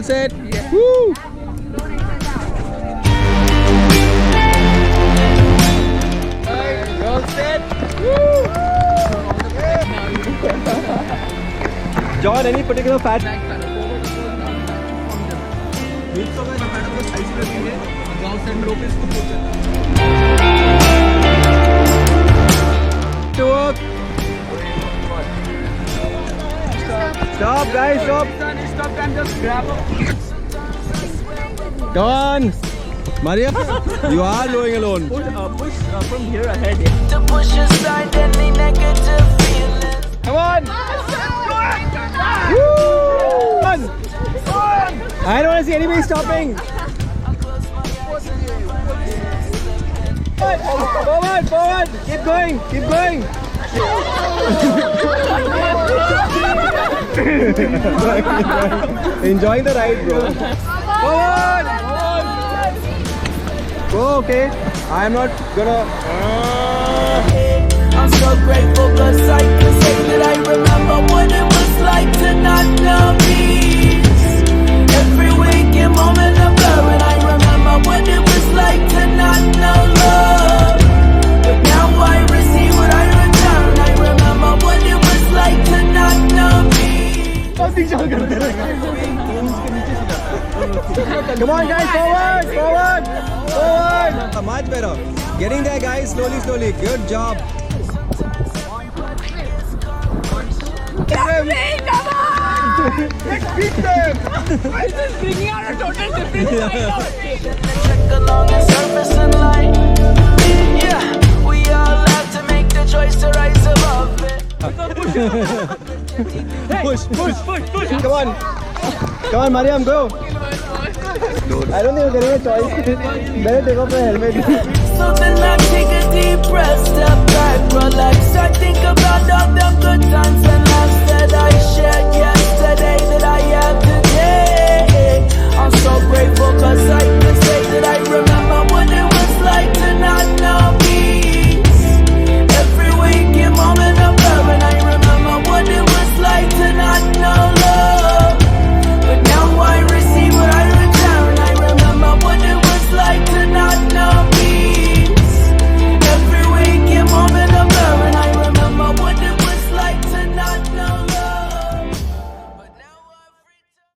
set. Yeah. Woo! All set. John, any particular fat? To work. Stop, guys, stop. Stop and just grab up. Come on. Maria, you are going alone. Push from here ahead. To push aside any negative feelings. Come on. Woo! Come on. I don't want to see anybody stopping. Forward, forward. Keep going, keep going. Enjoying the ride, bro. Forward. Oh, okay. I'm not gonna. I'm so grateful cause I can say that I remember what it was like to not know peace. Every waking moment of love, and I remember what it was like to not know love. But now I receive what I return. I remember what it was like to not know peace. Come on, guys, forward, forward, forward. Much better. Getting there, guys, slowly, slowly. Good job. Come on! Let's beat them! This is bringing out a total different Check along the surface and light. Yeah, we all have to make the choice to rise above it. Push, push, push, push. Come on. Come on, Mariam, go. I don't think you're getting a choice. Better take off the helmet. So then I take a deep breath, step back, relax. I think about all the good times and laughs that I shared yesterday, that I have today. I'm so grateful.